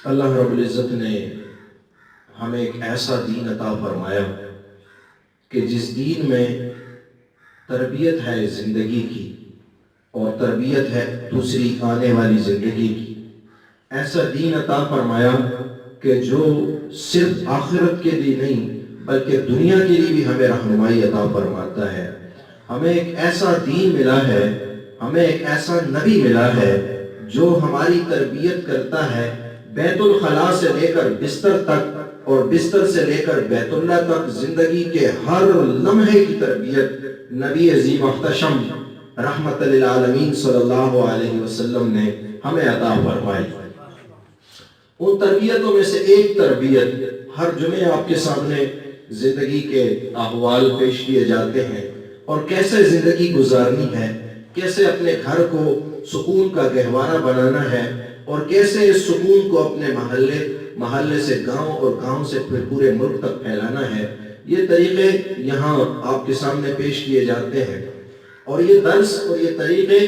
اللہ رب العزت نے ہمیں ایک ایسا دین عطا فرمایا کہ جس دین میں تربیت ہے زندگی کی اور تربیت ہے دوسری آنے والی زندگی کی. ایسا دین عطا فرمایا کہ جو صرف آخرت کے لیے نہیں بلکہ دنیا کے لیے بھی ہمیں رہنمائی عطا فرماتا ہے. ہمیں ایک ایسا دین ملا ہے، ہمیں ایک ایسا نبی ملا ہے جو ہماری تربیت کرتا ہے بیت الخلاء سے لے کر بستر تک اور بستر سے لے کر بیت اللہ تک. زندگی کے ہر لمحے کی تربیت نبی عظیم محتشم رحمت للعالمین صلی اللہ علیہ وسلم نے ہمیں عطا فرمائی. ان تربیتوں میں سے ایک تربیت ہر جمعے آپ کے سامنے زندگی کے احوال پیش کیے جاتے ہیں اور کیسے زندگی گزارنی ہے، کیسے اپنے گھر کو سکون کا گہوارہ بنانا ہے اور کیسے اس سکون کو اپنے محلے سے گاؤں اور گاؤں سے پھر پورے ملک تک پھیلانا ہے. یہ طریقے یہاں آپ کے سامنے پیش کیے جاتے ہیں اور یہ درس اور یہ طریقے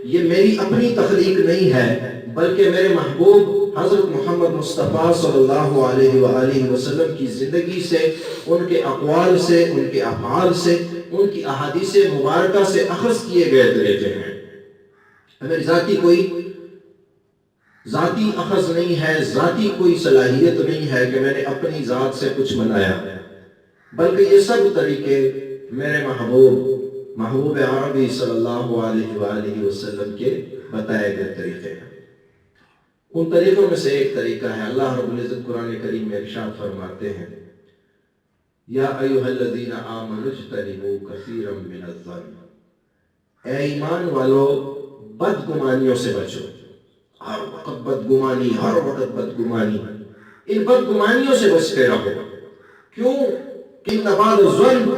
یہ میری اپنی تخلیق نہیں ہے بلکہ میرے محبوب حضرت محمد مصطفیٰ صلی اللہ علیہ وآلہ وسلم کی زندگی سے، ان کے اقوال سے، ان کے افعال سے، ان کی احادیث مبارکہ سے اخذ کیے گئے طریقے ہیں. میری ذاتی اخذ نہیں ہے، ذاتی کوئی صلاحیت نہیں ہے کہ میں نے اپنی ذات سے کچھ بنایا، بلکہ یہ سب طریقے میرے محبوب عربی صلی اللہ علیہ وآلہ وسلم کے بتائے گئے طریقے ہیں. ان طریقوں میں سے ایک طریقہ ہے، اللہ رب العزت قرآن کریم میں ارشاد فرماتے ہیں یا ایھا الذین آمنوا اجتنبوا کثیرا من الظن. اے ایمان والو بدگمانیوں سے بچو. ہر وقت بدگمانی، ہر وقت بدگمانی، ان بدگمانیوں سے بچتے رہو. کیوں کہ ان بعض الظن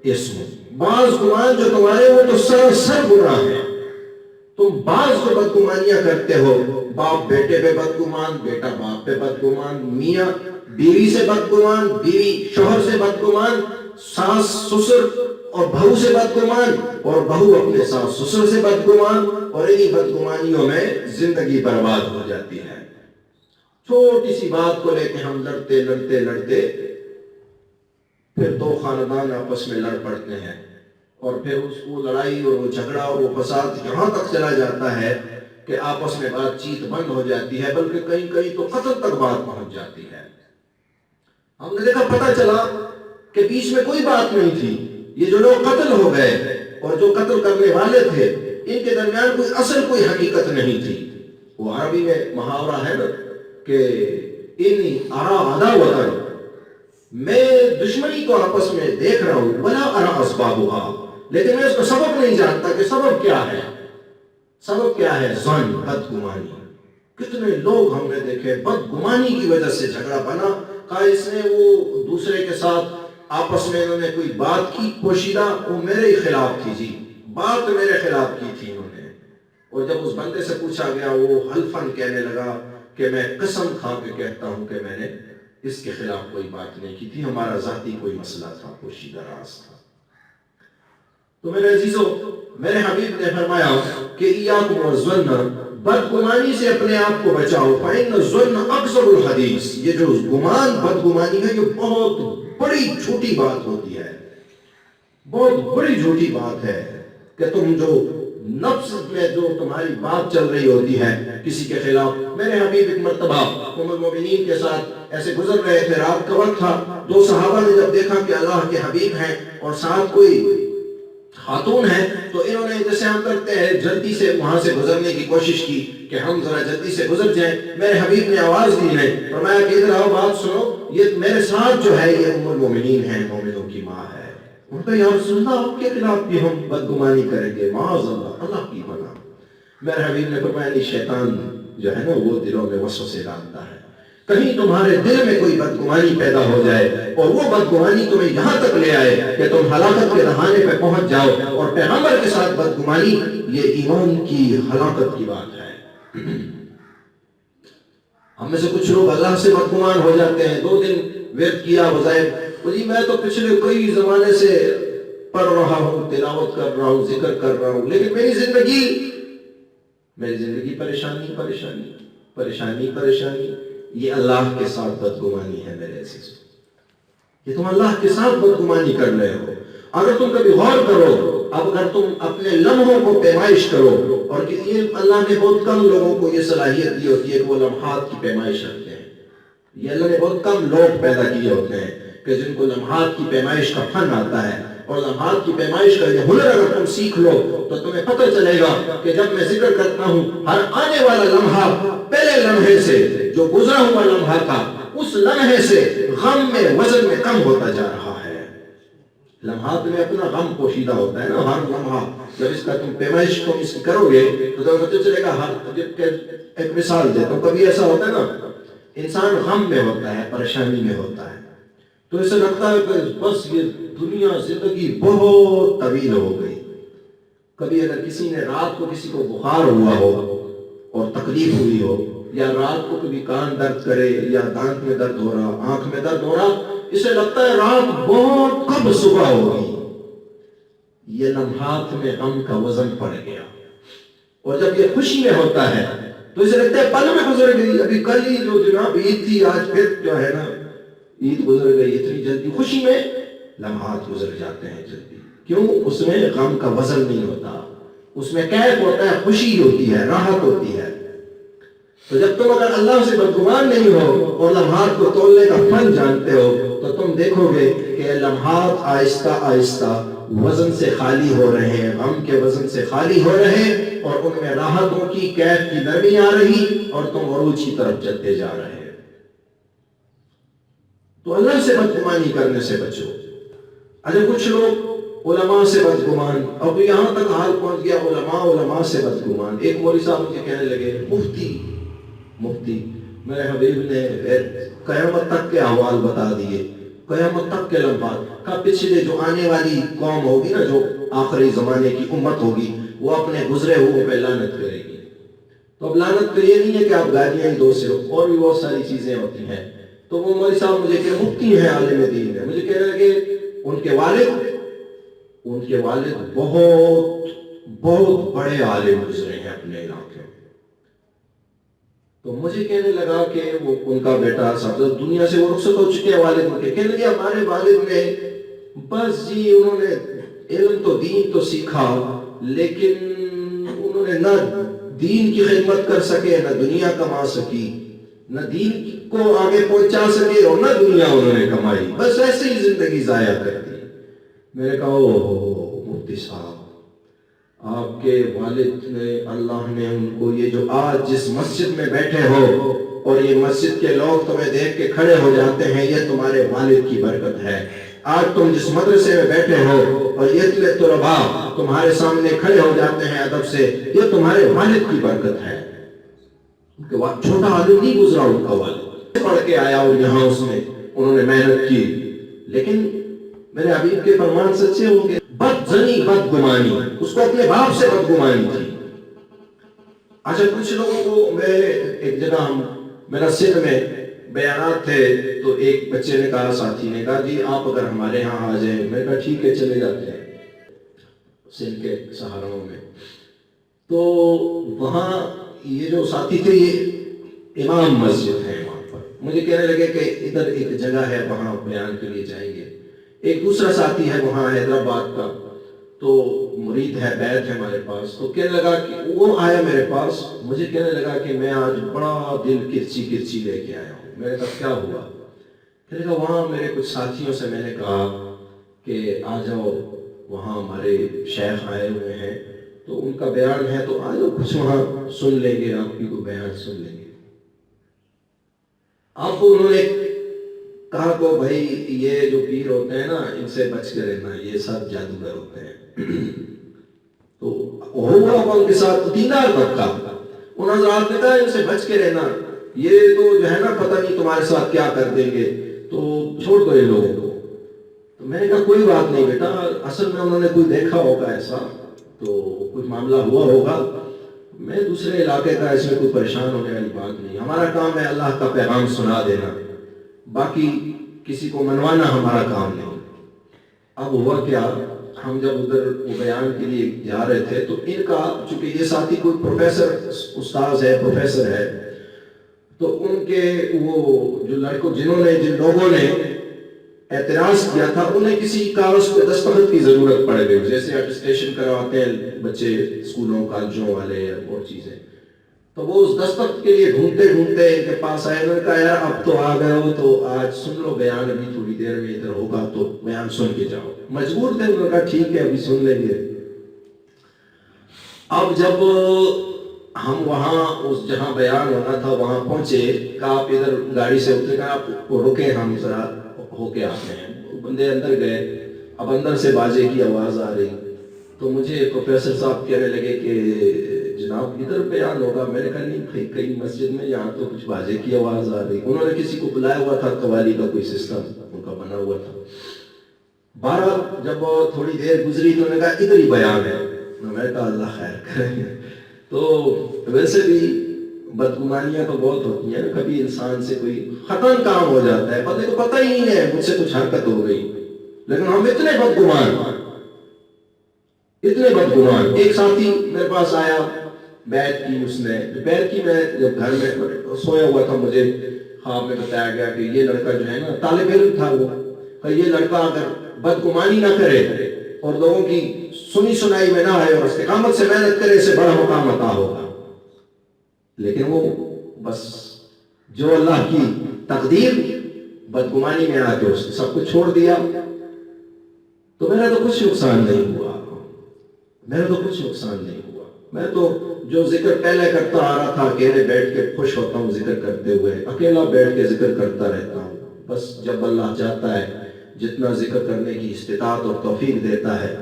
اسم، بعض گمان جو تمہارے وہ تو سراسر گناہ ہے. تم بعض کو بدگمانیاں کرتے ہو، باپ بیٹے پہ بدگمان، بیٹا باپ پہ بدگمان، میاں بیوی سے بدگمان، بیوی شوہر سے بدگمان، ساس سسر اور بہو سے بدگمان اور بہو اپنے ساس سسر سے بدگمان، اور انہی بدگمانیوں میں زندگی برباد ہو جاتی ہے. چھوٹی سی بات کو لے کے ہم لڑتے پھر دو خاندان آپس میں لڑ پڑتے ہیں اور پھر وہ لڑائی اور وہ جھگڑا اور وہ فساد یہاں تک چلا جاتا ہے کہ آپس میں بات چیت بند ہو جاتی ہے، بلکہ کہیں تو قتل تک بات پہنچ جاتی ہے. ہم نے دیکھا، پتہ چلا کہ بیچ میں کوئی بات نہیں تھی، یہ جو لوگ قتل ہو گئے اور جو قتل کرنے والے تھے ان کے درمیان کوئی حقیقت نہیں تھی. وہ عربی میں محاورہ ہے نا کہ انی ارا عداوۃ، میں دشمنی کو آپس میں دیکھ رہا ہوں، ولا ارا اسبابها، لیکن میں اس کا سبب نہیں جانتا کہ سبب کیا ہے. سبب کیا ہے؟ ظن، بدگمانی. کتنے لوگ ہم نے دیکھے بدگمانی کی وجہ سے جھگڑا بنا. کہا اس نے وہ دوسرے کے ساتھ آپس میں انہوں نے کوئی بات کی پوشیدہ، وہ میرے ہی خلاف تھی، جی بات میرے خلاف کی تھی انہوں نے. اور جب اس بندے سے پوچھا گیا وہ حلفاً کہنے لگا کہ میں قسم کھا کے کہتا ہوں کہ میں نے اس کے خلاف کوئی بات نہیں کی تھی، ہمارا ذاتی کوئی مسئلہ تھا، پوشیدہ راز تھا. تو میرے عزیزو، میرے حبیب نے فرمایا کہ ایاکم والظن، بدگمانی سے اپنے آپ کو بچاؤ. فإن الظن اکذب الحدیث، یہ جو گمان بدگمانی ہے یہ بہت بڑی جھوٹی بات ہوتی ہے، بہت بڑی جھوٹی بات ہے کہ تم جو نفس میں جو تمہاری بات چل رہی ہوتی ہے کسی کے خلاف. میرے حبیب ایک مرتبہ ام المؤمنین کے ساتھ ایسے گزر رہے تھے، رات کا وقت تھا. دو صحابہ نے جب دیکھا کہ اللہ کے حبیب ہیں اور ساتھ کوئی خاتون ہے تو انہوں نے جیسے ہم کرتے ہیں جلدی سے وہاں سے گزرنے کی کوشش کی کہ ہم ذرا جلدی سے گزر جائیں. میرے حبیب نے آواز دی ہے، فرمایا کہ ادھر آؤ، بات سنو، یہ میرے ساتھ جو ہے یہ ام المؤمنین ہے، مومنوں کی ماں ہے. ان کا یا رسول اللہ آپ کے خلاف بھی ہم بدگمانی کریں گے؟ معاذ اللہ، اللہ کی بنا. میرے حبیب نے فرمایا نہیں، شیطان جو ہے نا وہ دلوں میں وسوسے ڈالتا ہے، کہیں تمہارے دل میں کوئی بدگمانی پیدا ہو جائے اور وہ بدگمانی تمہیں یہاں تک لے آئے کہ تم ہلاکت کے دہانے پہ پہنچ جاؤ. اور پیغمبر کے ساتھ بدگمانی یہ ایمان کی ہلاکت کی بات ہے. ہم میں سے کچھ لوگ اللہ سے بدگمان ہو جاتے ہیں. 2 دن ورد کیا وظائف، جی میں تو پچھلے کئی زمانے سے پڑھ رہا ہوں، تلاوت کر رہا ہوں، ذکر کر رہا ہوں، لیکن میری زندگی پریشانی پریشانی پریشانی پریشانی. یہ اللہ کے ساتھ بدگمانی ہے میرے عزیز، یہ تم اللہ کے ساتھ بدگمانی کر رہے ہو۔ اگر تم کبھی غور کرو، اب اگر تم اپنے لمحوں کو پیمائش کرو، اور یہ اللہ نے بہت کم لوگوں کو یہ صلاحیت دی ہوتی ہے کہ وہ لمحات کی پیمائش رکھتے ہیں، یہ اللہ نے بہت کم لوگ پیدا کیے ہوتے ہیں کہ جن کو لمحات کی پیمائش کا فن آتا ہے، اور لمحات کی پیمائش کا یہ ہنر اگر تم سیکھ لو تو تمہیں پتہ چلے گا کہ جب میں ذکر کرتا ہوں ہر آنے والا لمحہ پہلے لمحے سے جو گزرا ہوا لمحہ تھا اس لمحے سے غم میں وزن میں کم ہوتا جا رہا ہے۔ لمحات میں اپنا غم پوشیدہ ہوتا ہے نا، ہر لمحہ جب اس کا تم پیمائش تم اس کی کرو گے تو تمہیں پتہ چلے گا۔ ایک مثال دیتا ہوں، کبھی ایسا ہوتا ہے نا انسان غم میں ہوتا ہے، پریشانی میں ہوتا ہے، تو اسے لگتا ہے کہ بس یہ دنیا زندگی بہت طویل ہو گئی۔ کبھی اگر کسی نے رات کو کسی کو بخار ہوا ہو اور تکلیف ہوئی ہو، یا رات کو کبھی کان درد کرے یا دانت میں درد ہو رہا، آنکھ میں درد ہو رہا، اسے لگتا ہے رات بہت کب صبح ہوگی۔ یہ لمحات میں غم کا وزن پڑ گیا۔ اور جب یہ خوشی میں ہوتا ہے تو اسے لگتا ہے پل میں گزر گئی، ابھی کل ہی جو جناب عید تھی آج پھر جو ہے نا عید گزر گئی اتنی جلدی۔ خوشی میں لمحات گزر جاتے ہیں جلدی، کیوں؟ اس میں غم کا وزن نہیں ہوتا، اس میں کیف ہوتا ہے، خوشی ہوتی ہے، راحت ہوتی ہے۔ تو جب تم اگر اللہ سے بدگمان نہیں ہو اور لمحات کو تولنے کا فن جانتے ہو تو تم دیکھو گے کہ لمحات آہستہ آہستہ وزن سے خالی ہو رہے ہیں، غم کے وزن سے خالی ہو رہے ہیں، اور ان میں راحتوں کی کیف کی نرمی آ رہی، اور تم عروج کی طرف چلتے جا رہے ہیں۔ تو اللہ سے بدگمانی کرنے سے بچو۔ اچھا کچھ لوگ علماء سے بدگمان، اب یہاں تک حال پہنچ گیا علماء سے بدگمان۔ ایک مولوی صاحب مجھے کہنے لگے مفتی میرے حبیب نے قیامت تک کے احوال بتا دیے، قیامت تک کے لمحات کا، پچھلے جو آنے والی قوم ہوگی نا، جو آخری زمانے کی امت ہوگی، وہ اپنے گزرے ہوئے پہ لعنت کرے گی۔ تو اب لعنت تو یہ نہیں ہے کہ آپ گالیاں ہی دو صرف، اور بھی بہت ساری چیزیں ہوتی ہیں۔ تو وہ مولوی صاحب مجھے کہ مفتی ہیں، عالم دین ہے، مجھے کہنے لگے ان کے والد بہت بڑے عالم گزرے ہیں اپنے علاقے میں۔ تو مجھے کہنے لگا کہ وہ ان کا بیٹا صاحب دنیا سے وہ رخصت ہو چکے ہیں، والد ان کے کہنے لگے ہمارے والد نے بس جی انہوں نے علم تو دین تو سیکھا، لیکن انہوں نے نہ دین کی خدمت کر سکے، نہ دنیا کما سکی، نہ دین کو آگے پہنچا سکے، اور نہ دنیا انہوں نے کمائی، بس ایسے ہی زندگی ضائع کر دی۔ میں نے کہا اوہ مفتی صاحب، آپ کے والد نے، اللہ نے ان کو یہ جو آج جس مسجد میں بیٹھے ہو اور یہ مسجد کے لوگ تمہیں دیکھ کے کھڑے ہو جاتے ہیں، یہ تمہارے والد کی برکت ہے۔ آج تم جس مدرسے میں بیٹھے ہو اور یہ طلباء تمہارے سامنے کھڑے ہو جاتے ہیں ادب سے، یہ تمہارے والد کی برکت ہے۔ ان کے بعد چھوٹا عالم نہیں گزرا ان کا والد، پڑھ کے آیا اور یہاں اس میں انہوں نے محنت کی، لیکن میرے حبیب کے فرمان سچے ہوں گے۔ بدگمانی، اس کو اپنے باپ سے بدگمانی تھی۔ اچھا کچھ لوگوں کو، میں ایک جگہ میرا سندھ میں بیانات تھے، تو ایک بچے نے کہا، ساتھی نے کہا جی آپ اگر ہمارے ہاں آ جائیں، میں نے کہا ٹھیک ہے چلے جاتے ہیں سندھ کے سہاروں میں۔ تو وہاں یہ جو ساتھی تھے یہ امام مسجد ہے وہاں پر، مجھے کہنے لگے کہ ادھر ایک جگہ ہے وہاں بیان کے لیے جائیں گے۔ ایک دوسرا ساتھی ہے وہاں حیدرآباد کا، تو مرید ہے، بیت ہے ہمارے پاس، تو کہنے لگا کہ وہ آیا میرے پاس، مجھے کہنے لگا کہ میں آج بڑا دل کرچی لے کے آیا ہوں۔ میں نے کہا کیا ہوا؟ کہنے لگا وہاں میرے کچھ ساتھیوں سے میں نے کہا کہ آ جاؤ، وہاں ہمارے شیخ آئے ہوئے ہیں تو ان کا بیان ہے، تو آ جاؤ کچھ وہاں سن لیں گے، آپ کی کوئی بیان سن لیں گے۔ آپ کو انہوں نے کہا کو بھائی یہ جو پیر ہوتے ہیں نا ان سے بچ کے رہنا، یہ سب جادوگر ہوتے ہیں۔ تو ہوا ان کے ساتھ دیندار طبقہ، ان حضرات نے کہا ان سے بچ کے رہنا، یہ تو جو ہے نا پتہ نہیں تمہارے ساتھ کیا کر دیں گے، تو چھوڑ دو یہ لوگوں کو۔ تو میں نے کہا کوئی بات نہیں بیٹا، اصل میں انہوں نے کوئی دیکھا ہوگا ایسا، تو کچھ معاملہ ہوا ہوگا، میں دوسرے علاقے کا، اس میں کوئی پریشان ہونے والی بات نہیں، ہمارا کام ہے اللہ کا پیغام سنا دینا، باقی کسی کو منوانا ہمارا کام نہیں۔ اب ہوا کیا، ہم جب ادھر وہ بیان کے لیے جا رہے تھے تو ان کا، چونکہ یہ ساتھی کوئی پروفیسر استاذ ہے، پروفیسر ہے، تو ان کے وہ جو لڑکوں جن لوگوں نے اعتراض کیا تھا انہیں کسی کاغذ پہ دستخط کی ضرورت پڑ گئی، جیسے اٹیسٹیشن کرواتے ہیں بچے اسکولوں کالجوں والے اور چیزیں، تو وہ اس دستخط کے لیے ڈھونڈتے ڈھونڈتے ان کے پاس آئے، انہوں نے کہا یار اب تو آ گئے ہو تو آج سن لو بیان، ابھی تھوڑی دیر میں ادھر ہوگا تو بیان سن کے جاؤ۔ مجبور تھے، انہوں نے کہا ٹھیک ہے ابھی سن لیں گے۔ اب جب ہم وہاں اس جہاں بیان ہونا تھا وہاں پہنچے، کہا آپ ادھر گاڑی سے اترے، کہا آپ رکیں ہم ذرا ہو کے آتے ہیں۔ بندے اندر گئے، اب اندر سے باجے کی آواز آ رہی، تو مجھے پروفیسر صاحب کہنے لگے کہ جناب ادھر بیان ہوگا۔ میں نے کہا نہیں، کئی مسجد میں یہاں تو کچھ باجے کی آواز آ رہی۔ انہوں نے کسی کو بلایا ہوا تھا، قوالی کا کوئی سسٹم ان کا بنا ہوا تھا۔ بہرحال جب تھوڑی دیر گزری تو انہوں نے کہا ادھر ہی بیان ہے۔ میں نے کہا اللہ خیر کرے۔ تو ویسے بھی بدگمانیاں تو بہت ہوتی ہیں، کبھی انسان سے کوئی خطرن کام ہو جاتا ہے، پتہ کو پتہ ہی نہیں ہے مجھ سے کچھ حرکت ہو گئی، لیکن ہم اتنے بدگمان۔ ایک ساتھی میرے پاس آیا، بیعت کی اس نے، بیعت کی۔ میں جب گھر میں سویا ہوا تھا مجھے خواب میں بتایا گیا کہ یہ لڑکا جو ہے نا، طالب علم تھا وہ، کہ یہ لڑکا اگر بدگمانی نہ کرے اور لوگوں کی سنی سنائی میں نہ آئے اور استقامت سے محنت کرے، اسے بڑا مقام عطا ہوگا۔ لیکن وہ بس جو اللہ کی تقدیر، بدگمانی میں آ کے اس نے سب کچھ چھوڑ دیا۔ تو میرا تو کچھ نقصان نہیں ہوا، میں تو جو ذکر پہلے کرتا آ رہا تھا، اکیلے بیٹھ کے خوش ہوتا ہوں ذکر کرتے ہوئے، اکیلا بیٹھ کے ذکر کرتا رہتا ہوں۔ بس جب اللہ چاہتا ہے جتنا ذکر کرنے کی استطاعت اور توفیق دیتا ہے،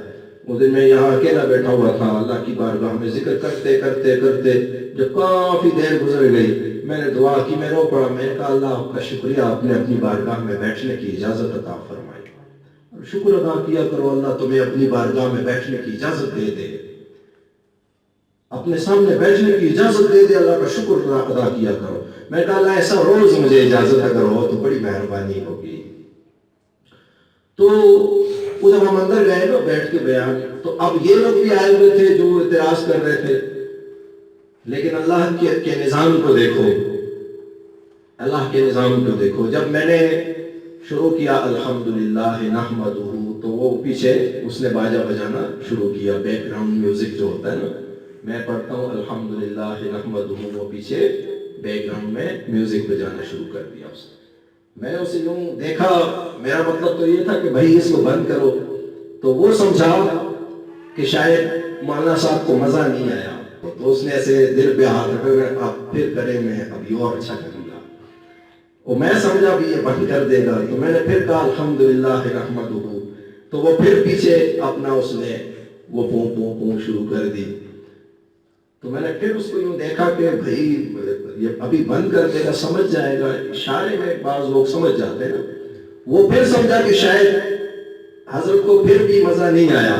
اس دن میں یہاں اکیلا بیٹھا ہوا تھا اللہ کی بارگاہ میں ذکر کرتے کرتے کرتے جب کافی دیر گزر گئی، میں نے دعا کی، میں رو پڑا۔ میں نے کہا اللہ آپ کا شکریہ، آپ نے اپنی بارگاہ میں بیٹھنے کی اجازت عطا فرمائی۔ شکر ادا کیا کرو، اللہ تمہیں اپنی بارگاہ میں بیٹھنے کی اجازت دے دے، اپنے سامنے بیٹھنے کی اجازت دے دے، اللہ کا شکر ادا کیا کرو۔ میں کہا اللہ ایسا روز مجھے اجازت اگر ہو تو بڑی مہربانی ہوگی۔ تو وہ جب ہم اندر گئے نا بیٹھ کے بیان، تو اب یہ لوگ بھی آئے ہوئے تھے جو اعتراض کر رہے تھے، لیکن اللہ کے نظام کو دیکھو، اللہ کے نظام کو دیکھو۔ جب میں نے شروع کیا الحمدللہ نحمدہ، تو وہ پیچھے اس نے باجا بجانا شروع کیا، بیک گراؤنڈ میوزک جو ہوتا ہے نا، میں پڑھتا ہوں الحمدللہ نحمدہ، وہ پیچھے بیک گراؤنڈ میں میوزک بجانا شروع کر دیا اس نے۔ میں نے اسے یوں دیکھا، میرا مطلب تو یہ تھا کہ بھائی اس کو بند کرو، تو وہ سمجھا کہ شاید مولانا صاحب کو مزہ نہیں آیا، تو اس نے ایسے دل پہ ہاتھ رکھا، آپ پھر کریں، میں ابھی اور اچھا کروں گا، اور میں سمجھا بھی یہ بند کر دے گا، تو میں نے پھر کہا الحمدللہ نحمدہ، تو وہ پھر پیچھے اپنا اس نے وہ پوں پوں پوں شروع کر دی۔ تو میں نے پھر اس کو یوں دیکھا کہ بھائی یہ ابھی بند کر دے گا، سمجھ جائے گا، اشارے میں بعض لوگ سمجھ جاتے ہیں نا۔ وہ پھر سمجھا کہ شاید حضرت کو پھر بھی مزہ نہیں آیا،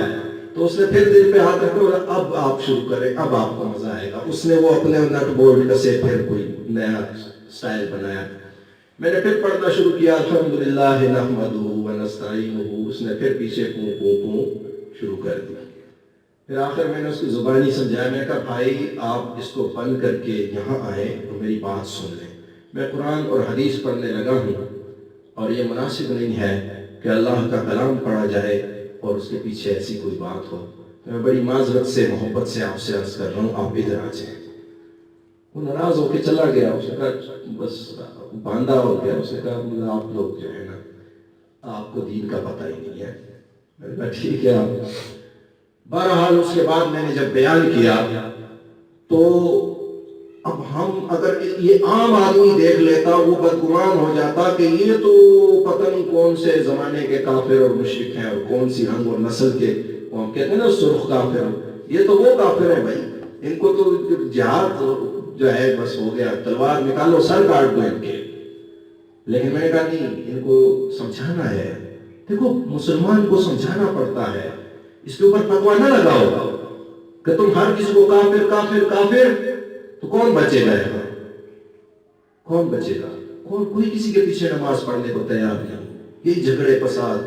تو اس نے پھر دل پہ ہاتھ رکھا اور اب آپ شروع کریں، اب آپ کو مزہ آئے گا۔ اس نے وہ اپنے نٹ بورڈ کسے پھر کوئی نیا سٹائل بنایا۔ میں نے پھر پڑھنا شروع کیا الحمدللہ نحمدہ ونستعینہ، اس نے پھر پیچھے پوں پوں پوں شروع کر دی۔ پھر آخر میں نے اس کی زبانی سمجھایا، میں نے کہا بھائی آپ اس کو بند کر کے یہاں آئیں اور میری بات سن لیں، میں قرآن اور حدیث پڑھنے لگا ہوں، اور یہ مناسب نہیں ہے کہ اللہ کا کلام پڑھا جائے اور اس کے پیچھے ایسی کوئی بات ہو۔ میں بڑی معذرت سے محبت سے آپ سے عرض کر رہا ہوں، آپ ادھر آ جائیں۔ وہ ناراض ہو کے چلا گیا، اس نے کہا بس باندھا ہو گیا، اس نے کہا آپ لوگ جو ہے نا آپ کو دین کا پتہ ہی نہیں ہے۔ میں نے کہا ٹھیک ہے آپ۔ بہرحال اس کے بعد میں نے جب بیان کیا تو اب ہم اگر یہ عام آدمی دیکھ لیتا وہ بدگمان ہو جاتا کہ یہ تو پتہ نہیں کون سے زمانے کے کافر اور مشرک ہیں، اور کون سی رنگ اور نسل کے، وہ ہم کہتے ہیں نا سرخ کافر، یہ تو وہ کافر ہیں بھائی، ان کو تو جہاد جو ہے بس ہو گیا، تلوار نکالو سر کاٹ دو ان کے۔ لیکن میں نے کہا نہیں، ان کو سمجھانا ہے، دیکھو مسلمان کو سمجھانا پڑتا ہے، اس کے اوپر فتویٰ نہ لگاؤ کہ تم ہر کسی کو کافر کافر کافر، تو کون بچے گا؟ کون بچے گا؟ کوئی کسی کے پیچھے نماز پڑھنے کو تیار نہیں۔ یہی جھگڑے فساد،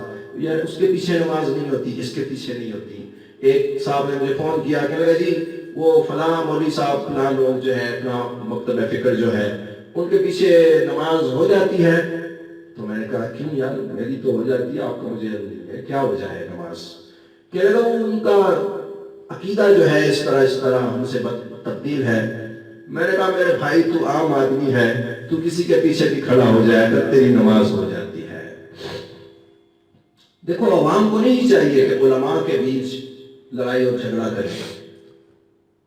یا اس کے پیچھے نماز نہیں ہوتی، اس کے پیچھے نہیں ہوتی۔ ایک صاحب نے مجھے فون کیا کہ جی وہ فلاں مولوی صاحب فلاں لوگ جو ہے، فلاں مکتب فکر جو ہے ان کے پیچھے نماز ہو جاتی ہے؟ تو میں نے کہا کیوں یار، میری تو ہو جاتی ہے، آپ کو مجھے نہیں ہے، کیا وجہ ہے نماز؟ کہنے لگا ان کا عقیدہ جو ہے اس طرح ہم سے تبدیل ہے۔ میں نے کہا میرے بھائی تو عام آدمی ہے، تو کسی کے پیچھے بھی کھڑا ہو جائے کر تیری نماز ہو جاتی ہے۔ دیکھو عوام کو نہیں چاہیے کہ علماء کے بیچ لڑائی اور جھگڑا کرے۔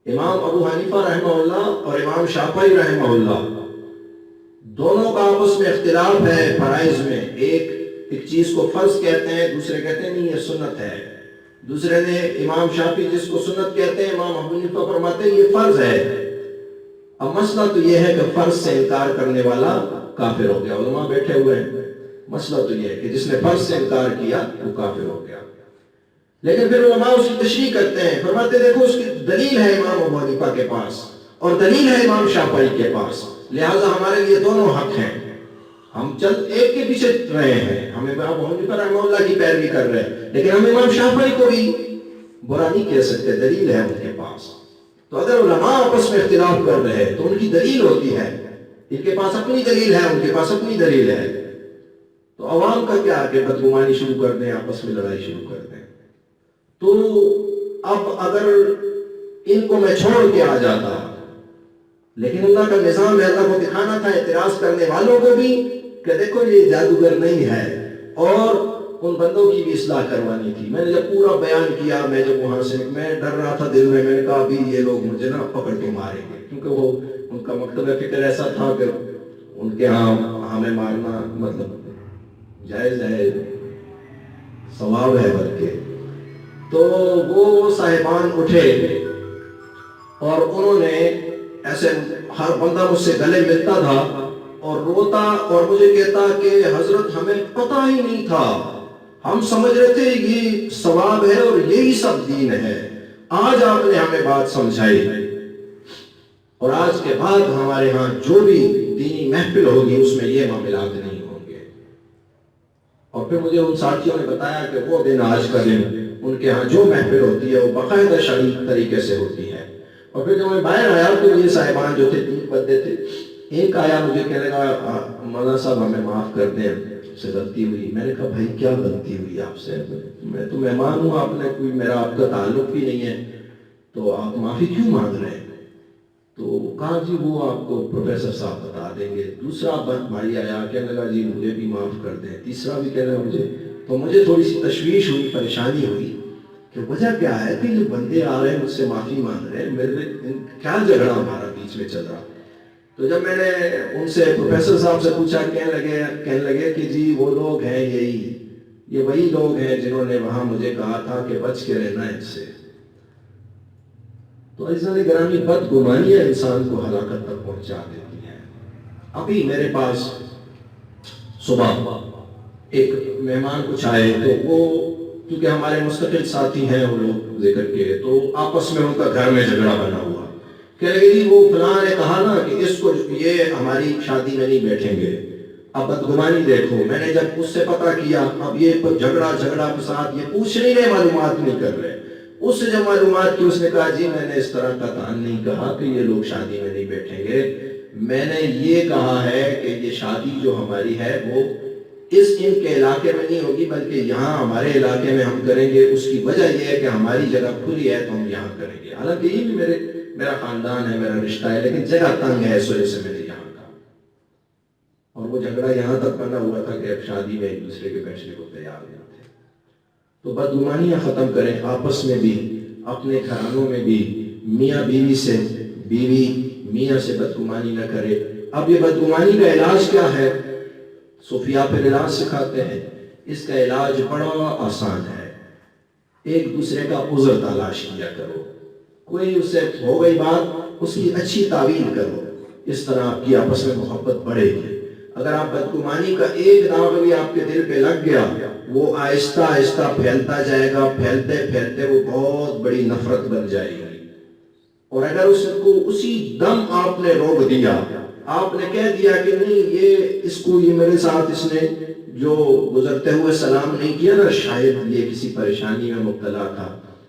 امام ابو حنیفہ رحمہ اللہ اور امام شافعی رحمہ اللہ دونوں کا آپس میں اختلاف ہے فرائض میں۔ ایک چیز کو فرض کہتے ہیں، دوسرے کہتے ہیں نہیں یہ سنت ہے۔ دوسرے نے امام شافعی جس کو سنت کہتے ہیں، امام ابو حنیفہ فرماتے ہیں یہ فرض ہے۔ اب مسئلہ تو یہ ہے کہ فرض سے انکار کرنے والا کافر ہو گیا۔ علماء بیٹھے ہوئے ہیں، مسئلہ تو یہ ہے کہ جس نے فرض سے انکار کیا وہ کافر ہو گیا۔ لیکن پھر علماء اس کی تشریح کرتے ہیں، فرماتے دیکھو اس کی دلیل ہے امام ابو حنیفہ کے پاس اور دلیل ہے امام شافعی کے پاس، لہٰذا ہمارے لیے دونوں حق ہیں۔ ہم چند ایک کے پیچھے رہے ہیں، ہم امام ابو حنیفہ رحمہ اللہ کی پیروی کر رہے ہیں، لیکن ہم امام شافعی کو بھی برا نہیں کہہ سکتے، دلیل ہے ان کے پاس۔ تو اگر علماء آپس میں اختلاف کر رہے ہیں تو ان کی دلیل ہوتی ہے، ان کے پاس اپنی دلیل ہے، ان کے پاس اپنی دلیل ہے۔ تو عوام کا کیا کہ بدگمانی شروع کر دیں، آپس میں لڑائی شروع کر دیں۔ تو اب اگر ان کو میں چھوڑ کے آ جاتا، لیکن اللہ کا نظام ہے، اللہ کو دکھانا تھا اعتراض کرنے والوں کو بھی کہ دیکھو یہ جادوگر نہیں ہے، اور ان بندوں کی بھی اصلاح کروانی تھی۔ میں نے جب پورا بیان کیا، میں جب وہاں سے میں ڈر رہا تھا دل میں نے کہا ابھی یہ لوگ مجھے نا پکڑ کے ماریں گے، کیونکہ وہ ان کا مکتب فکر ایسا تھا کہ ان کے ہاں ہمیں مارنا مطلب جائز ہے، ثواب ہے بلکہ۔ تو وہ صاحبان اٹھے اور انہوں نے ایسے، ہر بندہ مجھ سے گلے ملتا تھا اور روتا اور مجھے کہتا کہ حضرت ہمیں پتہ ہی نہیں تھا، ہم سمجھ رہے تھے یہ ثواب ہے اور یہی سب دین ہے، آج آپ نے ہمیں بات سمجھائی، اور آج کے بعد ہمارے ہاں جو بھی دینی محفل ہوگی اس میں یہ معاملات نہیں ہوں گے۔ اور پھر مجھے ان ساتھیوں نے بتایا کہ وہ دن، آج کا دن ان کے ہاں جو محفل ہوتی ہے وہ باقاعدہ شرعی طریقے سے ہوتی ہے۔ اور پھر جب میں باہر آیا تو یہ صاحبان جو تھے، 3 بندے تھے، ایک آیا مجھے کہنے لگا مولانا صاحب ہمیں معاف کر دیں، سے غلطی ہوئی۔ میں نے کہا بھائی کیا غلطی ہوئی آپ سے؟ میں تو مہمان ہوں، آپ نے کوئی میرا آپ کا تعلق بھی نہیں ہے، تو آپ معافی کیوں مانگ رہے ہیں؟ تو کہا جی وہ آپ کو پروفیسر صاحب بتا دیں گے۔ دوسرا بھائی آیا کہنے لگا جی مجھے بھی معاف کر دیں۔ تیسرا بھی کہنے لگا مجھے، تو مجھے تھوڑی سی تشویش ہوئی، پریشانی ہوئی کہ وجہ کیا ہے کہ یہ بندے آ رہے ہیں مجھ سے معافی مانگ رہے ہیں، میرے کیا جھگڑا ہمارا بیچ میں چل رہا۔ تو جب میں نے ان سے پروفیسر صاحب سے پوچھا، کہنے لگے کہ جی وہ لوگ ہیں یہ وہی لوگ ہیں جنہوں نے وہاں مجھے کہا تھا کہ بچ کے رہنا ہے اس سے۔ تو عزیزان گرامی، بدگمانیاں انسان کو ہلاکت تک پہنچا دیتی ہیں۔ ابھی میرے پاس صبح ایک مہمان کچھ آئے، تو وہ کیونکہ ہمارے مستقل ساتھی ہیں وہ لوگ ذکر کے، تو آپس میں ان کا گھر میں جھگڑا بنا ہوا، کہہ رہے جی وہ فلاں نے کہا نا کہ اس کو یہ ہماری شادی میں نہیں بیٹھیں گے۔ اب بدگمانی دیکھو، میں نے جب اس سے پتہ کیا، اب یہ جھگڑا فساد، یہ پوچھ نہیں رہے، معلومات نہیں کر رہے۔ اس سے جب معلومات کی، اس نے کہا جی میں نے اس طرح قطعاً نہیں کہا کہ یہ لوگ شادی میں نہیں بیٹھیں گے، میں نے یہ کہا ہے کہ یہ شادی جو ہماری ہے وہ ان کے علاقے میں نہیں ہوگی، بلکہ یہاں ہمارے علاقے میں ہم کریں گے۔ اس کی وجہ یہ ہے کہ ہماری جگہ کھلی ہے تو ہم یہاں کریں گے، حالانکہ یہ بھی میرا خاندان ہے، میرا رشتہ ہے، لیکن جگہ تنگ ہے، اس وجہ سے میں نے یہاں کہا۔ اور وہ جھگڑا یہاں تک بنا ہوا تھا کہ اب شادی میں ایک دوسرے کے بیٹھنے کو تیار نہیں تھے۔ تو بدگمانیاں ختم کریں، آپس میں بھی، اپنے گھرانوں میں بھی، میاں بیوی سے، بیوی میاں سے بدگمانی نہ کرے۔ اب یہ بدگمانی کا علاج کیا ہے؟ صوفیاء پھر علاج سکھاتے ہیں۔ اس کا علاج بڑا آسان ہے، ایک دوسرے کا عذر تلاش کیا کرو، کوئی اس سے ہو گئی بات، اس کی اچھی تعویل کرو، اس طرح آپ کی آپس میں محبت بڑھے گی۔ اگر آپ بدگمانی کا ایک داغ بھی آپ کے دل پہ لگ گیا، وہ آہستہ آہستہ پھیلتا جائے گا، پھیلتے پھیلتے وہ بہت بڑی نفرت بن جائے گی۔ اور اگر اس کو اسی دم آپ نے روک دیا، آپ نے کہہ دیا کہ نہیں یہ میرے ساتھ اس نے جو گزرتے ہوئے سلام نہیں کیا نا، شاید یہ کسی پریشانی میں مبتلا تھا،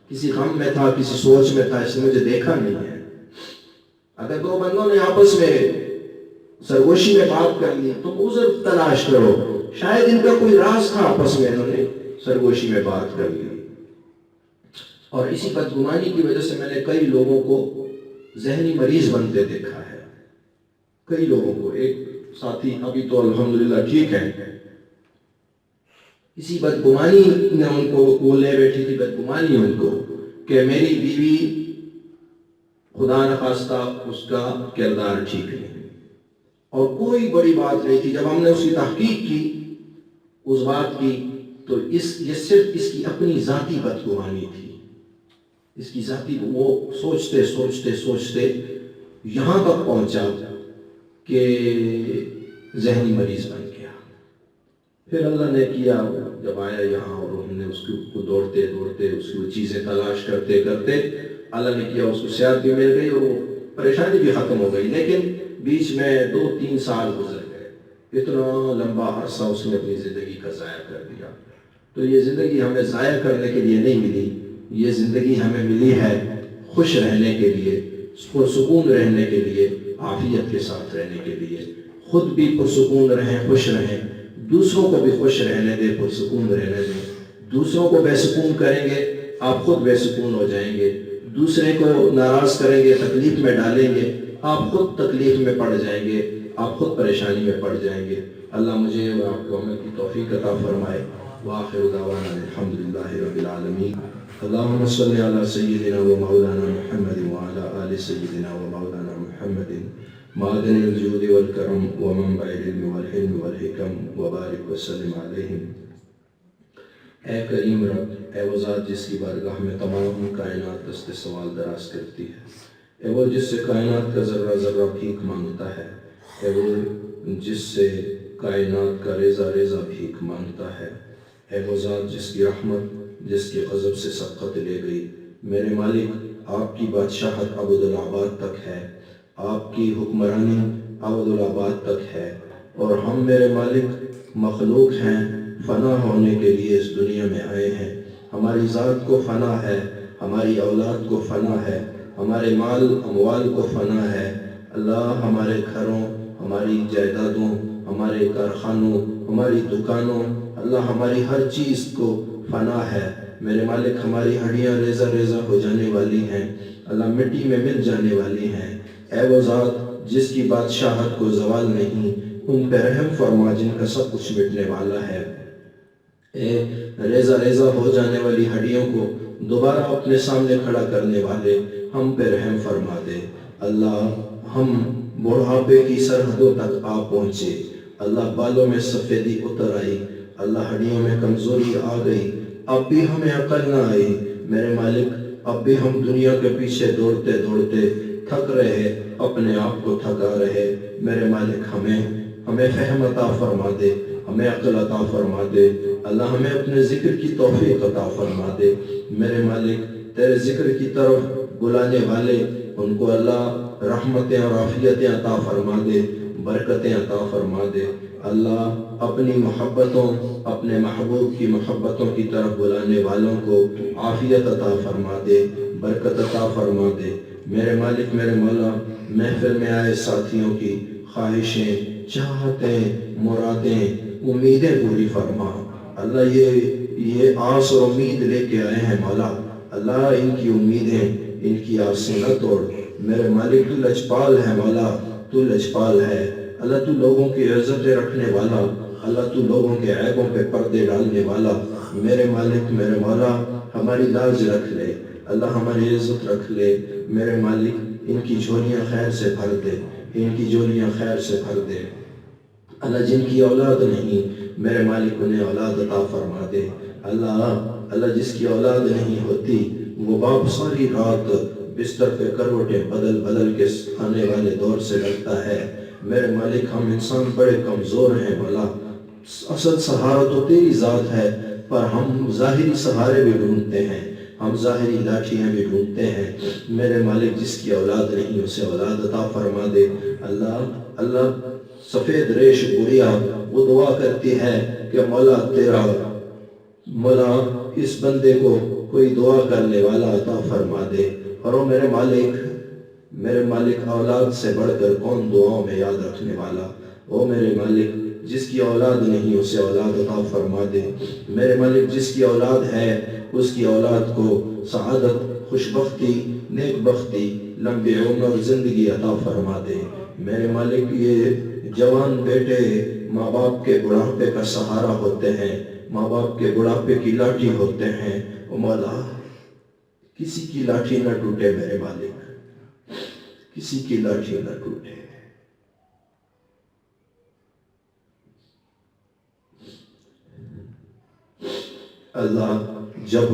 کسی غم میں تھا، کسی سوچ میں تھا، اس نے مجھے دیکھا نہیں ہے۔ اگر 2 بندوں نے آپس میں سرگوشی میں بات کر لی، تم عذر تلاش کرو، شاید ان کا کوئی راز تھا آپس میں، انہوں نے سرگوشی میں بات کر لی۔ اور اسی بدگمانی کی وجہ سے میں نے کئی لوگوں کو ذہنی مریض بنتے دیکھا ہے، کئی لوگوں کو۔ ایک ساتھی ابھی تو الحمدللہ ٹھیک ہے، اسی بدگمانی نے ان کو، وہ لے بیٹھی تھی بدگمانی ان کو کہ میری بیوی خدا نخواستہ اس کا کردار ٹھیک نہیں، اور کوئی بڑی بات نہیں تھی۔ جب ہم نے اس کی تحقیق کی اس بات کی تو یہ صرف اس کی اپنی ذاتی بدگمانی تھی، اس کی ذاتی، وہ سوچتے سوچتے سوچتے یہاں تک پہنچا کہ ذہنی مریض بن گیا۔ پھر اللہ نے کیا، جب آیا یہاں اور ہم نے اس کو دوڑتے دوڑتے اس کی چیزیں تلاش کرتے کرتے اللہ نے کیا اس کو صحت بھی مل گئی اور وہ پریشانی بھی ختم ہو گئی۔ لیکن بیچ میں 2-3 سال گزر گئے، اتنا لمبا عرصہ اس نے اپنی زندگی کا ضائع کر دیا۔ تو یہ زندگی ہمیں ضائع کرنے کے لیے نہیں ملی، یہ زندگی ہمیں ملی ہے خوش رہنے کے لیے، پرسکون رہنے کے لیے، عافیت کے ساتھ رہنے کے لیے۔ خود بھی پرسکون رہیں، خوش رہیں، دوسروں کو بھی خوش رہنے دیں، پرسکون رہنے دیں۔ دوسروں کو بے سکون کریں گے، آپ خود بے سکون ہو جائیں گے۔ دوسرے کو ناراض کریں گے، تکلیف میں ڈالیں گے، آپ خود تکلیف میں پڑ جائیں گے، آپ خود پریشانی میں پڑ جائیں گے۔ اللہ مجھے اور آپ کو عمل کی توفیق عطا فرمائے۔ وآخر دعوانا الحمدللہ رب العالمین۔ اللہم صلی علی سیدنا و مولانا محمد وعلی آل سیدنا و مولانا محمد معدن الجود والکرم ومنبع العلم والحلم والحکم وبارک وسلم علیہم۔ اے کریم رب، اے وہ ذات جس کی بارگاہ میں تمام کائنات دست سوال دراز کرتی ہے، اے وہ جس سے کائنات کا ذرہ ذرہ بھیک مانگتا ہے، اے وہ جس سے کائنات کا ریزہ ریزہ بھیک مانگتا ہے، اے وہ ذات جس کی رحمت جس کے غضب سے سبقت لے گئی۔ میرے مالک، آپ کی بادشاہت ابدالآباد تک ہے، آپ کی حکمرانی ابدالآباد تک ہے، اور ہم میرے مالک مخلوق ہیں، فنا ہونے کے لیے اس دنیا میں آئے ہیں۔ ہماری ذات کو فنا ہے، ہماری اولاد کو فنا ہے، ہمارے مال اموال کو فنا ہے۔ اللہ، ہمارے گھروں، ہماری جائیدادوں، ہمارے کارخانوں، ہماری دکانوں، اللہ ہماری ہر چیز کو فنا ہے۔ میرے مالک، ہماری ہڈیاں ریزہ ریزہ ہو جانے والی ہیں، اللہ مٹی میں مل جانے والی ہیں۔ اے وہ ذات جس کی بادشاہت کو زوال نہیں، ان پہ رحم فرما جن کا سب کچھ مٹنے والا ہے۔ اے ریزہ ریزہ ہو جانے والی ہڈیوں کو دوبارہ اپنے سامنے کھڑا کرنے والے، ہم پہ رحم فرما دے۔ اللہ، ہم بڑھاپے کی سرحدوں تک آ پہنچے، اللہ بالوں میں سفیدی اتر آئی، اللہ ہڈیوں میں کمزوری آ گئی، اب بھی ہمیں عقل نہ آئی۔ میرے مالک، اب بھی ہم دنیا کے پیچھے دوڑتے دوڑتے تھک رہے، اپنے آپ کو تھکا رہے۔ میرے مالک، ہمیں فہم عطا فرما دے، ہمیں عقل عطا فرما دے، اللہ ہمیں اپنے ذکر کی توفیق عطا فرما دے۔ میرے مالک، تیرے ذکر کی طرف بلانے والے، ان کو اللہ رحمتیں اور عافیتیں عطا فرما دے، برکتیں عطا فرما دے۔ اللہ، اپنی محبتوں، اپنے محبوب کی محبتوں کی طرف بلانے والوں کو عافیت عطا فرما دے، برکت عطا فرما دے۔ میرے مالک، میرے مولا، محفل میں آئے ساتھیوں کی خواہشیں، چاہتیں، مرادیں، امیدیں پوری فرما۔ اللہ، یہ آس اور امید لے کے آئے ہیں مولا، اللہ ان کی امیدیں، ان کی آسیں نہ توڑ۔ میرے مالک، تو لجپال ہے مولا، تو لجپال ہے اللہ، تو لوگوں کی عزتیں رکھنے والا، اللہ تو لوگوں کے عیبوں پہ پردے ڈالنے والا۔ میرے مالک، میرے مولا، ہماری لاج رکھ لے اللہ، ہماری عزت رکھ لے۔ میرے مالک، ان کی جھولیاں خیر سے بھر دے، ان کی جھولیاں خیر سے بھر دے۔ اللہ، جن کی اولاد نہیں، میرے مالک انہیں اولاد عطا فرما دے۔ اللہ جس کی اولاد نہیں ہوتی، وہ باپ ساری رات بستر پہ کروٹیں بدل بدل کے آنے والے دور سے لگتا ہے۔ میرے مالک، ہم انسان بڑے کمزور ہیں مولا، اصل سہارا تو تیری ذات ہے، پر ہم ظاہری سہارے بھی ڈھونڈتے ہیں، ہم ظاہری لاٹھیاں بھی ڈھونڈتے ہیں۔ میرے مالک، جس کی اولاد نہیں اسے اولاد عطا فرما دے۔ اللہ سفید ریش گڑیا وہ دعا کرتی ہے کہ مولا اس بندے کو کوئی دعا کرنے والا عطا فرما دے۔ اور میرے مالک، میرے مالک اولاد سے بڑھ کر کون دعاؤں میں یاد رکھنے والا؟ او میرے مالک جس کی اولاد نہیں اسے اولاد عطا فرما دے۔ میرے مالک جس کی اولاد ہے اس کی اولاد کو سعادت، خوشبختی، نیک بختی، لمبی عمر زندگی عطا فرما دے۔ میرے مالک یہ جوان بیٹے ماں باپ کے بڑھاپے کا سہارا ہوتے ہیں، ماں باپ کے بڑھاپے کی لاٹھی ہوتے ہیں۔ او مولا کسی کی لاٹھی نہ ٹوٹے میرے مالک، کسی کی لاٹھی نہ ٹوٹے۔ اللہ جب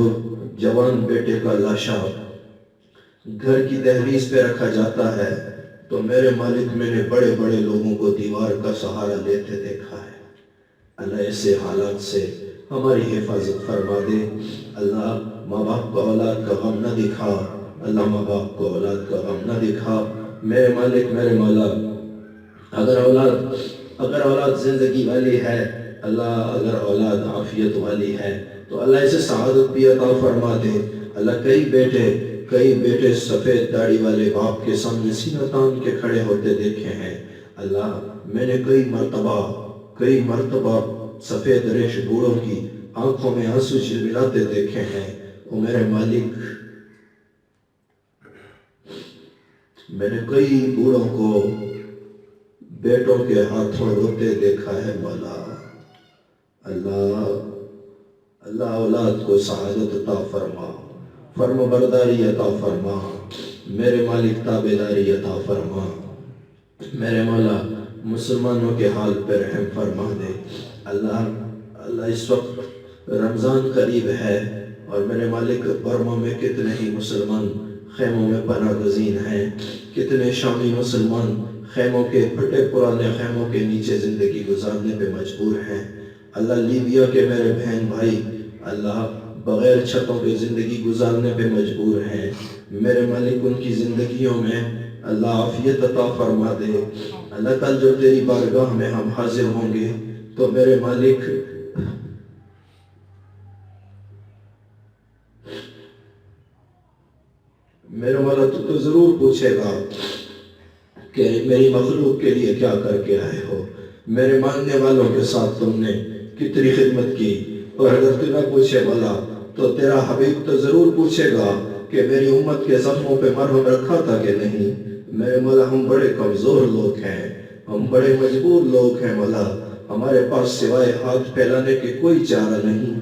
جوان بیٹے کا لاشا گھر کی دہلیز پہ رکھا جاتا ہے تو میرے مالک میں نے بڑے بڑے لوگوں کو دیوار کا سہارا لیتے دیکھا ہے۔ اللہ ایسے حالات سے ہماری حفاظت فرما دے۔ اللہ ماں باپ کو اولاد کا غم نہ دکھا، اللہ ماں باپ کو اولاد کا غم نہ دکھا۔ میرے مالک میرے مولا اگر اولاد زندگی والی ہے، اللہ اگر اولاد عافیت والی ہے تو اللہ اسے سعادت بھی عطا فرما دے۔ اللہ کئی بیٹے سفید داڑھی والے باپ کے سامنے سینہ تان کے کھڑے ہوتے دیکھے ہیں۔ اللہ میں نے کئی مرتبہ سفید ریش بوڑھوں کی آنکھوں میں آنسو جھلملاتے دیکھے ہیں۔ او میرے مالک میں نے کئی بوڑھوں کو بیٹوں کے ہاتھوں روتے دیکھا ہے مولا۔ اللہ اولاد کو سعادت عطا فرما، فرما برداری عطا فرما، میرے مالک تابعداری عطا فرما۔ میرے مولا مسلمانوں کے حال پر رحم فرما دے۔ اللہ اس وقت رمضان قریب ہے اور میرے مالک برما میں کتنے ہی مسلمان خیموں میں پناہ گزین ہیں، کتنے شامی مسلمان خیموں کے پھٹے پرانے خیموں کے نیچے زندگی گزارنے پہ مجبور ہیں۔ اللہ لیبیا کے میرے بہن بھائی اللہ بغیر چھتوں کے زندگی گزارنے پہ مجبور ہیں۔ میرے مالک ان کی زندگیوں میں اللہ عافیت عطا فرما دے۔ اللہ کل جو تیری بارگاہ میں ہم حاضر ہوں گے تو میرے مالک میرے مولا تو ضرور پوچھے گا کہ میری مخلوق کے لیے کیا کر کے آئے ہو، میرے ماننے والوں کے ساتھ تم نے کتنی خدمت کی۔ اور اگر تو نہ پوچھے مولا تو تیرا حبیب تو ضرور پوچھے گا کہ میری امت کے زخموں پہ مرہم رکھا تھا کہ نہیں۔ میرے مولا ہم بڑے کمزور لوگ ہیں، ہم بڑے مجبور لوگ ہیں مولا، ہمارے پاس سوائے ہاتھ پھیلانے کے کوئی چارہ نہیں۔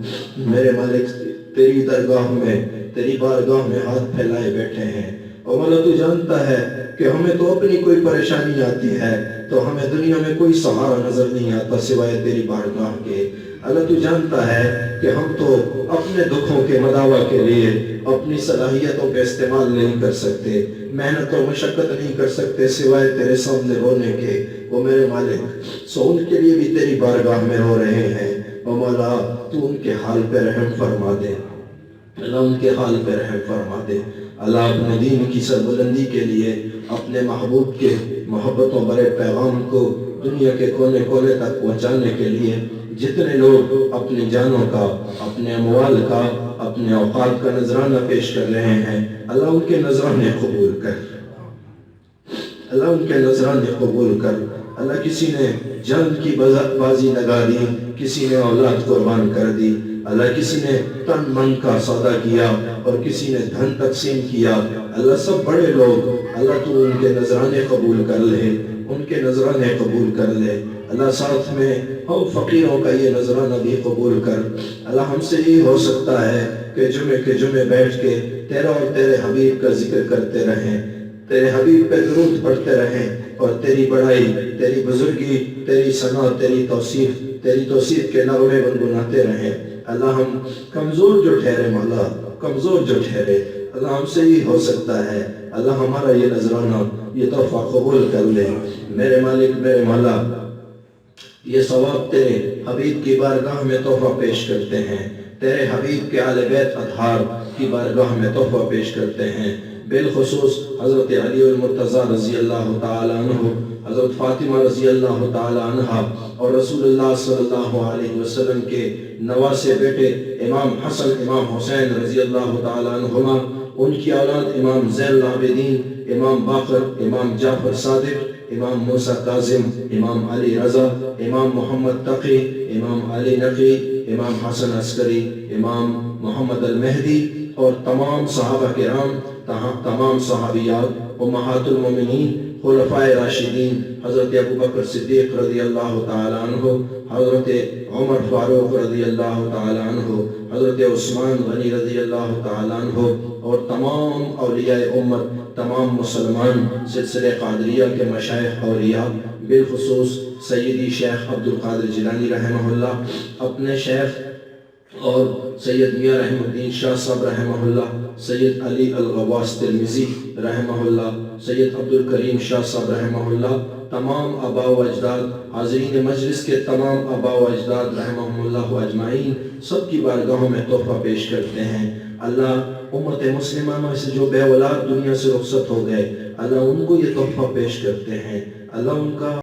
میرے مالک تیری درگاہ میں تیری بارگاہ میں ہاتھ پھیلائے بیٹھے ہیں۔ اور مولا تو جانتا ہے کہ ہمیں تو اپنی کوئی پریشانی آتی ہے تو ہمیں دنیا میں کوئی سہارا نظر نہیں آتا سوائے تیری بارگاہ کے۔ اللہ تو جانتا ہے کہ ہم تو اپنے دکھوں کے مداوع کے لیے اپنی صلاحیتوں کا استعمال نہیں کر سکتے، محنت اور مشقت نہیں کر سکتے سوائے تیرے سامنے رونے کے۔ وہ میرے مالک سو ان کے لیے بھی تیری بارگاہ میں رو رہے ہیں۔ اور مولا تو ان کے حال پہ رحم فرما دے، اللہ ان کے حال پہ رحم فرما دے۔ اللہ اپنے دین کی سربلندی کے لیے اپنے محبوب کے محبتوں بھرے پیغام کو دنیا کے کونے کونے تک پہنچانے کے لیے جتنے لوگ اپنی جانوں کا، اپنے اموال کا، اپنے اوقات کا نذرانہ پیش کر رہے ہیں، اللہ ان کے نذرانے قبول کر، اللہ ان کے نذرانے قبول کر۔ اللہ کسی نے جان کی بازی لگا دی، کسی نے اولاد قربان کر دی، اللہ کسی نے تن من کا سودا کیا اور کسی نے دھن تقسیم کیا۔ اللہ سب بڑے لوگ، اللہ تو ان کے نذرانے قبول کر لے، ان کے نذرانے قبول کر لے۔ اللہ ساتھ میں ہم فقیروں کا یہ نذرانہ بھی قبول کر۔ اللہ ہم سے یہ ہو سکتا ہے کہ جمعے کے جمعے بیٹھ کے تیرا اور تیرے حبیب کا ذکر کرتے رہیں، تیرے حبیب پہ درود پڑھتے رہیں اور تیری بڑائی، تیری بزرگی، تیری ثنا، تیری توصیف کے نغمے گنگناتے رہیں۔ اللہ ہم کمزور جو ٹھہرے مولا، کمزور جو ٹھہرے، اللہ ہم سے ہی ہو سکتا ہے۔ اللہ ہمارا یہ نذرانہ، یہ تحفہ قبول کر لے۔ میرے مالک میرے مولا یہ ثواب تیرے حبیب کی بارگاہ میں تحفہ پیش کرتے ہیں، تیرے حبیب کے آل بیت اطہار کی بارگاہ میں تحفہ پیش کرتے ہیں۔ بالخصوص حضرت علی المرتضیٰ رضی اللہ تعالیٰ عنہ، حضرت فاطمہ رضی اللہ تعالیٰ عنہ اور رسول اللہ صلی اللہ علیہ وسلم کے نواسے بیٹے امام حسن امام حسین رضی اللہ تعالیٰ عنہما، ان کی اولاد امام زین العابدین امام باقر، امام جعفر صادق، امام موسیٰ کاظم، امام علی رضا، امام محمد تقی، امام علی نقی، امام حسن عسکری، امام محمد المہدی، اور تمام صحابہ کرام، تمام صحابیات، امہات المومنین، خلفائے راشدین، حضرت ابوبکر صدیق رضی اللہ تعالیٰ عنہ، حضرت عمر فاروق رضی اللہ تعالیٰ عنہ، حضرت عثمان غنی رضی اللہ تعالیٰ عنہ، اور تمام اولیاء امت، تمام مسلمان، سلسلہ قادریہ کے مشائخ اولیاء، بالخصوص سیدی شیخ عبد القادر جیلانی رحمہ اللہ، اپنے شیخ اور سید میاں رحم الدین شاہ صاحب رحمہ اللہ، سید علی الغواص ترمذی رحمہ اللہ، سید عبد الکریم شاہ صاحب رحمہ اللہ، تمام آباء و اجداد، حاضرین مجلس کے تمام آباء و اجداد رحمہم اللہ اجمعین، سب کی بارگاہوں میں تحفہ پیش کرتے ہیں۔ اللہ امت مسلمہ میں سے جو بے اولاد دنیا سے رخصت ہو گئے، اللہ ان کو یہ تحفہ پیش کرتے ہیں، اللہ ان کا